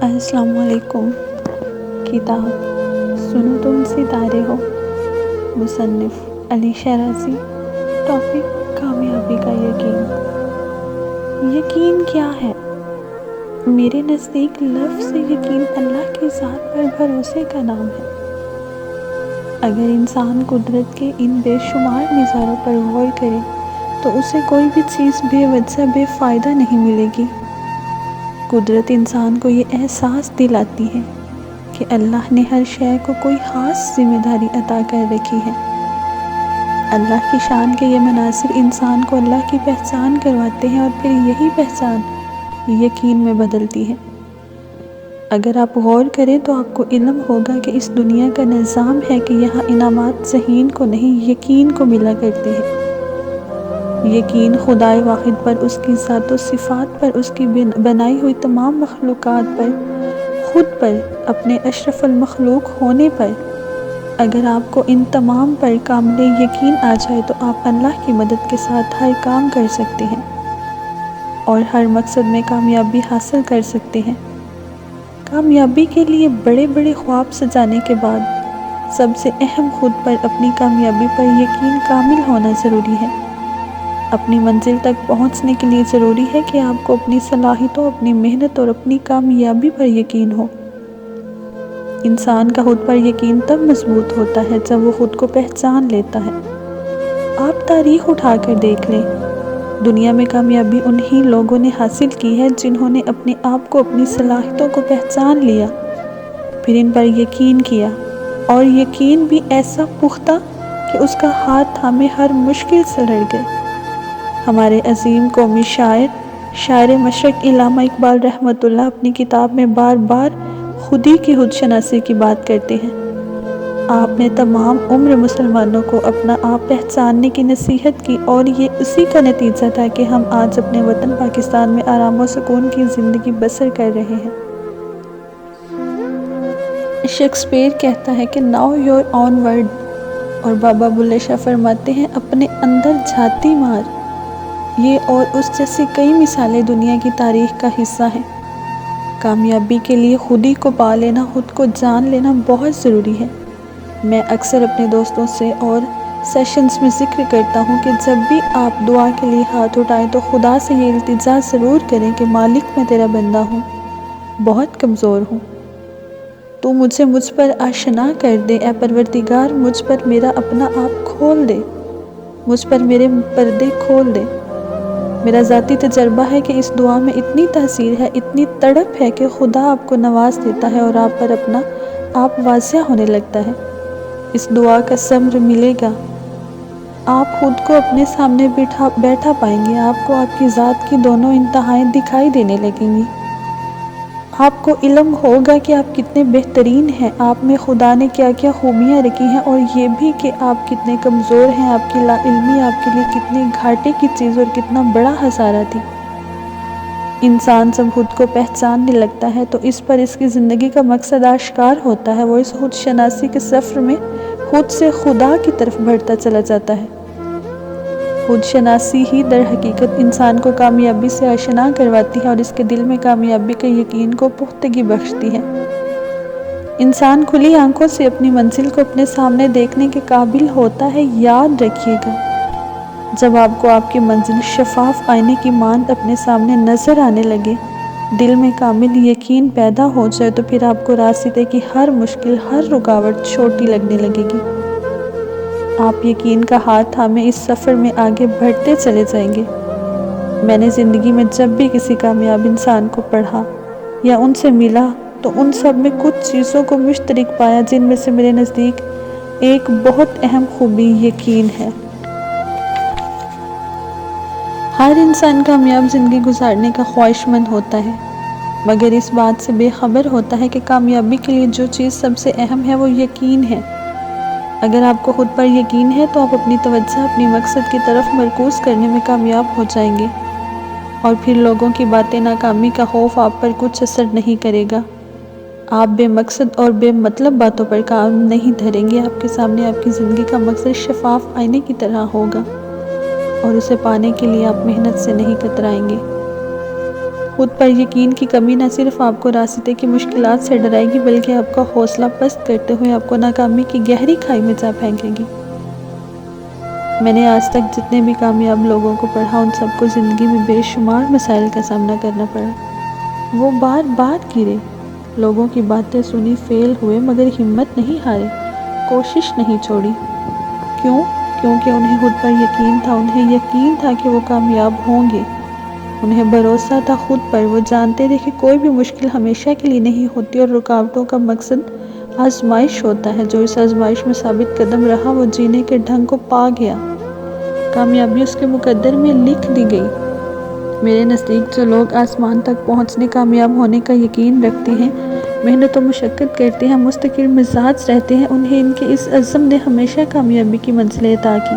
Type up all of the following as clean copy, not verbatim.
السلام علیکم۔ کتاب سنو تم ستارے ہو، مصنف علی شیرازی۔ ٹاپک کامیابی کا یقین۔ یقین کیا ہے؟ میرے نزدیک لفظ یقین اللہ کی ذات پر بھروسے کا نام ہے۔ اگر انسان قدرت کے ان بے شمار نظاروں پر غور کرے تو اسے کوئی بھی چیز بے وجہ بے فائدہ نہیں ملے گی۔ قدرت انسان کو یہ احساس دلاتی ہے کہ اللہ نے ہر شے کو کوئی خاص ذمہ داری عطا کر رکھی ہے۔ اللہ کی شان کے یہ مناظر انسان کو اللہ کی پہچان کرواتے ہیں اور پھر یہی پہچان یقین میں بدلتی ہے۔ اگر آپ غور کریں تو آپ کو علم ہوگا کہ اس دنیا کا نظام ہے کہ یہاں انعامات ذہین کو نہیں یقین کو ملا کرتے ہیں۔ یقین خدائے واحد پر، اس کی ذات و صفات پر، اس کی بنائی ہوئی تمام مخلوقات پر، خود پر، اپنے اشرف المخلوق ہونے پر۔ اگر آپ کو ان تمام پر کامل یقین آ جائے تو آپ اللہ کی مدد کے ساتھ ہر کام کر سکتے ہیں اور ہر مقصد میں کامیابی حاصل کر سکتے ہیں۔ کامیابی کے لیے بڑے بڑے خواب سجانے کے بعد سب سے اہم خود پر، اپنی کامیابی پر یقین کامل ہونا ضروری ہے۔ اپنی منزل تک پہنچنے کے لیے ضروری ہے کہ آپ کو اپنی صلاحیتوں، اپنی محنت اور اپنی کامیابی پر یقین ہو۔ انسان کا خود پر یقین تب مضبوط ہوتا ہے جب وہ خود کو پہچان لیتا ہے۔ آپ تاریخ اٹھا کر دیکھ لیں، دنیا میں کامیابی انہی لوگوں نے حاصل کی ہے جنہوں نے اپنے آپ کو، اپنی صلاحیتوں کو پہچان لیا، پھر ان پر یقین کیا، اور یقین بھی ایسا پختہ کہ اس کا ہاتھ تھامے ہر مشکل سے لڑ گئے۔ ہمارے عظیم قومی شاعر مشرق علامہ اقبال رحمۃ اللہ اپنی کتاب میں بار بار خودی کی خود شناسی کی بات کرتے ہیں۔ آپ نے تمام عمر مسلمانوں کو اپنا آپ پہچاننے کی نصیحت کی، اور یہ اسی کا نتیجہ تھا کہ ہم آج اپنے وطن پاکستان میں آرام و سکون کی زندگی بسر کر رہے ہیں۔ شیکسپیئر کہتا ہے کہ "ناؤ یور اون ورڈ"، اور بابا بلے شاہ فرماتے ہیں "اپنے اندر جھاتی مار"۔ یہ اور اس جیسی کئی مثالیں دنیا کی تاریخ کا حصہ ہیں۔ کامیابی کے لیے خودی کو پا لینا، خود کو جان لینا بہت ضروری ہے۔ میں اکثر اپنے دوستوں سے اور سیشنز میں ذکر کرتا ہوں کہ جب بھی آپ دعا کے لیے ہاتھ اٹھائیں تو خدا سے یہ التجا ضرور کریں کہ "مالک، میں تیرا بندہ ہوں، بہت کمزور ہوں، تو مجھے مجھ پر آشنا کر دے۔ اے پروردگار، مجھ پر میرا اپنا آپ کھول دے، مجھ پر میرے پردے کھول دے"۔ میرا ذاتی تجربہ ہے کہ اس دعا میں اتنی تاثیر ہے، اتنی تڑپ ہے کہ خدا آپ کو نواز دیتا ہے اور آپ پر اپنا آپ واضح ہونے لگتا ہے۔ اس دعا کا ثمر ملے گا، آپ خود کو اپنے سامنے بیٹھا پائیں گے، آپ کو آپ کی ذات کی دونوں انتہائیں دکھائی دینے لگیں گی۔ آپ کو علم ہوگا کہ آپ کتنے بہترین ہیں، آپ میں خدا نے کیا کیا خوبیاں رکھی ہیں، اور یہ بھی کہ آپ کتنے کمزور ہیں، آپ کی لا علمی آپ کے لیے کتنے گھاٹے کی چیز اور کتنا بڑا خسارہ تھی۔ انسان جب خود کو پہچاننے لگتا ہے تو اس پر اس کی زندگی کا مقصد آشکار ہوتا ہے۔ وہ اس خود شناسی کے سفر میں خود سے خدا کی طرف بڑھتا چلا جاتا ہے۔ خود شناسی ہی در حقیقت انسان کو کامیابی سے آشنا کرواتی ہے اور اس کے دل میں کامیابی کے یقین کو پختگی بخشتی ہے۔ انسان کھلی آنکھوں سے اپنی منزل کو اپنے سامنے دیکھنے کے قابل ہوتا ہے۔ یاد رکھیے گا، جب آپ کو آپ کی منزل شفاف آئینے کی مانند اپنے سامنے نظر آنے لگے، دل میں کامل یقین پیدا ہو جائے تو پھر آپ کو راستے کی ہر مشکل، ہر رکاوٹ چھوٹی لگنے لگے گی۔ آپ یقین کا ہاتھ تھامے اس سفر میں آگے بڑھتے چلے جائیں گے۔ میں نے زندگی میں جب بھی کسی کامیاب انسان کو پڑھا یا ان سے ملا تو ان سب میں کچھ چیزوں کو مشترک پایا، جن میں سے میرے نزدیک ایک بہت اہم خوبی یقین ہے۔ ہر انسان کامیاب زندگی گزارنے کا خواہش مند ہوتا ہے، مگر اس بات سے بے خبر ہوتا ہے کہ کامیابی کے لیے جو چیز سب سے اہم ہے وہ یقین ہے۔ اگر آپ کو خود پر یقین ہے تو آپ اپنی توجہ اپنی مقصد کی طرف مرکوز کرنے میں کامیاب ہو جائیں گے، اور پھر لوگوں کی باتیں، ناکامی کا خوف آپ پر کچھ اثر نہیں کرے گا۔ آپ بے مقصد اور بے مطلب باتوں پر کام نہیں دھریں گے۔ آپ کے سامنے آپ کی زندگی کا مقصد شفاف آئینے کی طرح ہوگا، اور اسے پانے کے لیے آپ محنت سے نہیں کترائیں گے۔ خود پر یقین کی کمی نہ صرف آپ کو راستے کی مشکلات سے ڈرائے گی بلکہ آپ کا حوصلہ پست کرتے ہوئے آپ کو ناکامی کی گہری کھائی میں جا پھینکے گی۔ میں نے آج تک جتنے بھی کامیاب لوگوں کو پڑھا ان سب کو زندگی میں بے شمار مسائل کا سامنا کرنا پڑا۔ وہ بار بار گرے، لوگوں کی باتیں سنی، فیل ہوئے، مگر ہمت نہیں ہارے، کوشش نہیں چھوڑی۔ کیوں؟ کیونکہ انہیں خود پر یقین تھا، انہیں یقین تھا کہ وہ کامیاب ہوں گے، انہیں بھروسہ تھا خود پر۔ وہ جانتے تھے کہ کوئی بھی مشکل ہمیشہ کے لیے نہیں ہوتی اور رکاوٹوں کا مقصد آزمائش ہوتا ہے۔ جو اس آزمائش میں ثابت قدم رہا وہ جینے کے ڈھنگ کو پا گیا، کامیابی اس کے مقدر میں لکھ دی گئی۔ میرے نزدیک جو لوگ آسمان تک پہنچنے، کامیاب ہونے کا یقین رکھتے ہیں، محنت و مشقت کرتے ہیں، مستقل مزاج رہتے ہیں، انہیں ان کے اس عزم نے ہمیشہ کامیابی کی منزلیں عطا کی،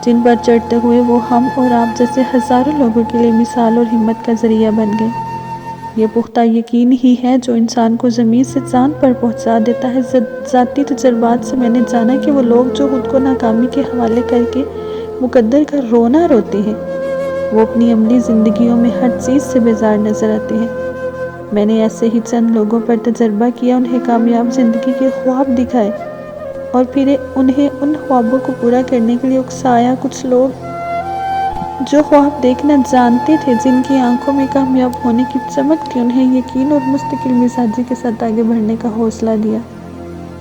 جن پر چڑھتے ہوئے وہ ہم اور آپ جیسے ہزاروں لوگوں کے لیے مثال اور ہمت کا ذریعہ بن گئے۔ یہ پختہ یقین ہی ہے جو انسان کو زمین سے چاند پر پہنچا دیتا ہے۔ ذاتی تجربات سے میں نے جانا کہ وہ لوگ جو خود کو ناکامی کے حوالے کر کے مقدر کا رونا روتے ہیں، وہ اپنی عملی زندگیوں میں ہر چیز سے بیزار نظر آتے ہیں۔ میں نے ایسے ہی چند لوگوں پر تجربہ کیا، انہیں کامیاب زندگی کے خواب دکھائے اور پھر انہیں ان خوابوں کو پورا کرنے کے لیے اکسایا۔ کچھ لوگ جو خواب دیکھنا جانتے تھے، جن کی آنکھوں میں کامیاب ہونے کی چمک تھی، انہیں یقین اور مستقل مزاجی کے ساتھ آگے بڑھنے کا حوصلہ دیا۔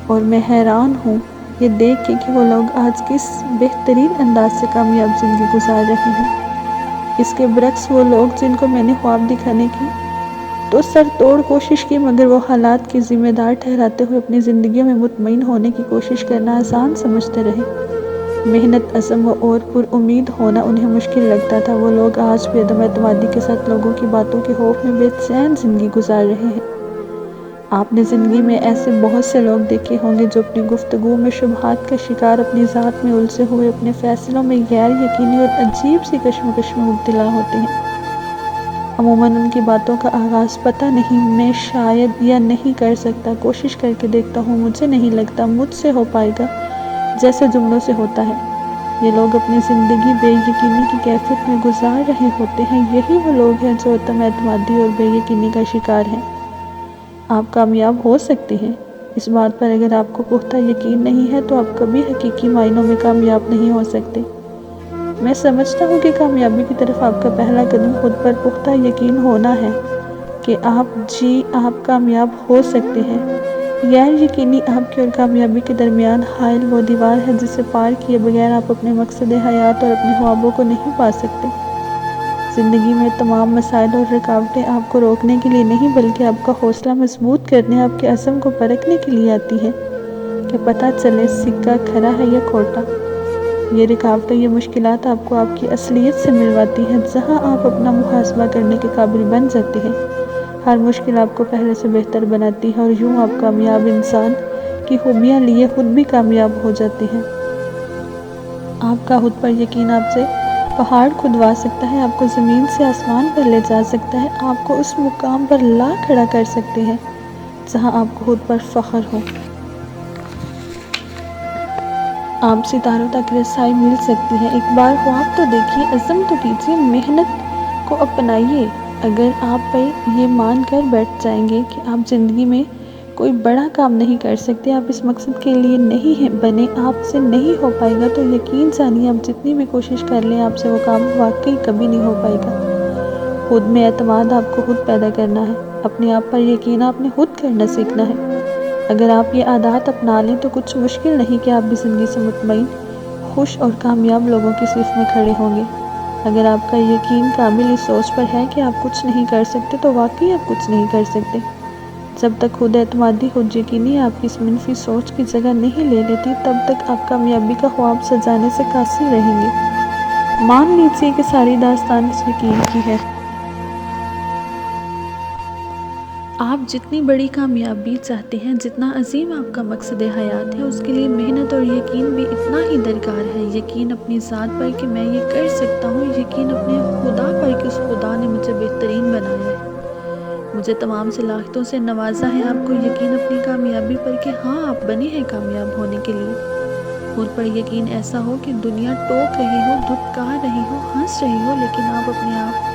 اور میں حیران ہوں یہ دیکھ کے کہ وہ لوگ آج کس بہترین انداز سے کامیاب زندگی گزار رہے ہیں۔ اس کے برعکس وہ لوگ جن کو میں نے خواب دکھانے کی تو سر توڑ کوشش کی، مگر وہ حالات کی ذمہ دار ٹھہراتے ہوئے اپنی زندگیوں میں مطمئن ہونے کی کوشش کرنا آسان سمجھتے رہے۔ محنت، عزم اور پر امید ہونا انہیں مشکل لگتا تھا۔ وہ لوگ آج بھی عدم اعتمادی کے ساتھ لوگوں کی باتوں کے خوف میں بے چین زندگی گزار رہے ہیں۔ آپ نے زندگی میں ایسے بہت سے لوگ دیکھے ہوں گے جو اپنی گفتگو میں شبہات کا شکار، اپنی ذات میں الجھے ہوئے، اپنے فیصلوں میں غیر یقینی اور عجیب سی کشمکش میں مبتلا ہوتے ہیں۔ عموماً ان کی باتوں کا آغاز پتہ نہیں، میں شاید یا نہیں کر سکتا، کوشش کر کے دیکھتا ہوں، مجھے نہیں لگتا، مجھ سے ہو پائے گا جیسے جملوں سے ہوتا ہے۔ یہ لوگ اپنی زندگی بے یقینی کی کیفیت میں گزار رہے ہوتے ہیں۔ یہی وہ لوگ ہیں جو عدم اعتمادی اور بے یقینی کا شکار ہیں۔ آپ کامیاب ہو سکتے ہیں، اس بات پر اگر آپ کو پختہ یقین نہیں ہے تو آپ کبھی حقیقی معنوں میں کامیاب نہیں ہو سکتے۔ میں سمجھتا ہوں کہ کامیابی کی طرف آپ کا پہلا قدم خود پر پختہ یقین ہونا ہے کہ آپ کامیاب ہو سکتے ہیں۔ غیر یقینی آپ کے اور کامیابی کے درمیان حائل وہ دیوار ہے جسے پار کیے بغیر آپ اپنے مقصد حیات اور اپنے خوابوں کو نہیں پا سکتے۔ زندگی میں تمام مسائل اور رکاوٹیں آپ کو روکنے کے لیے نہیں بلکہ آپ کا حوصلہ مضبوط کرنے، آپ کے عزم کو پرکھنے کے لیے آتی ہیں کہ پتہ چلے سکہ کھرا ہے یا کھوٹا۔ یہ رکاوٹیں، یہ مشکلات آپ کو آپ کی اصلیت سے ملواتی ہیں، جہاں آپ اپنا محاسبہ کرنے کے قابل بن جاتے ہیں۔ ہر مشکل آپ کو پہلے سے بہتر بناتی ہے اور یوں آپ کامیاب انسان کی خوبیاں لیے خود بھی کامیاب ہو جاتے ہیں۔ آپ کا خود پر یقین آپ سے پہاڑ کھدوا سکتا ہے، آپ کو زمین سے آسمان پر لے جا سکتا ہے، آپ کو اس مقام پر لا کھڑا کر سکتے ہیں جہاں آپ کو خود پر فخر ہو۔ آپ ستاروں تک رسائی مل سکتی ہے۔ ایک بار خواب تو دیکھیے، عزم تو کیجیے، محنت کو اپنائیے۔ اگر آپ یہ مان کر بیٹھ جائیں گے کہ آپ زندگی میں کوئی بڑا کام نہیں کر سکتے، آپ اس مقصد کے لیے نہیں بنے، آپ سے نہیں ہو پائے گا، تو یقین جانیے آپ جتنی بھی کوشش کر لیں آپ سے وہ کام واقعی کبھی نہیں ہو پائے گا۔ خود میں اعتماد آپ کو خود پیدا کرنا ہے، اپنے آپ پر یقین آپ نے خود کرنا سیکھنا ہے۔ اگر آپ یہ عادات اپنا لیں تو کچھ مشکل نہیں کہ آپ بھی زندگی سے مطمئن، خوش اور کامیاب لوگوں کی صف میں کھڑے ہوں گے۔ اگر آپ کا یقین کامل اس سوچ پر ہے کہ آپ کچھ نہیں کر سکتے تو واقعی آپ کچھ نہیں کر سکتے۔ جب تک خود اعتمادی، خود یقینی آپ کی اس منفی سوچ کی جگہ نہیں لے لیتی، تب تک آپ کامیابی کا خواب سجانے سے قاصر رہیں گے۔ مان لیجیے کہ ساری داستان اس یقین کی ہے۔ آپ جتنی بڑی کامیابی چاہتے ہیں، جتنا عظیم آپ کا مقصد حیات ہے، اس کے لیے محنت اور یقین بھی اتنا ہی درکار ہے۔ یقین اپنی ذات پر کہ میں یہ کر سکتا ہوں، یقین اپنے خدا پر کہ اس خدا نے مجھے بہترین بنایا ہے، مجھے تمام صلاحیتوں سے نوازا ہے۔ آپ کو یقین اپنی کامیابی پر کہ ہاں آپ بنے ہیں کامیاب ہونے کے لیے۔ خود پر یقین ایسا ہو کہ دنیا ٹوک رہی ہو، دھتکار رہی ہو، ہنس رہی ہو، لیکن آپ اپنے آپ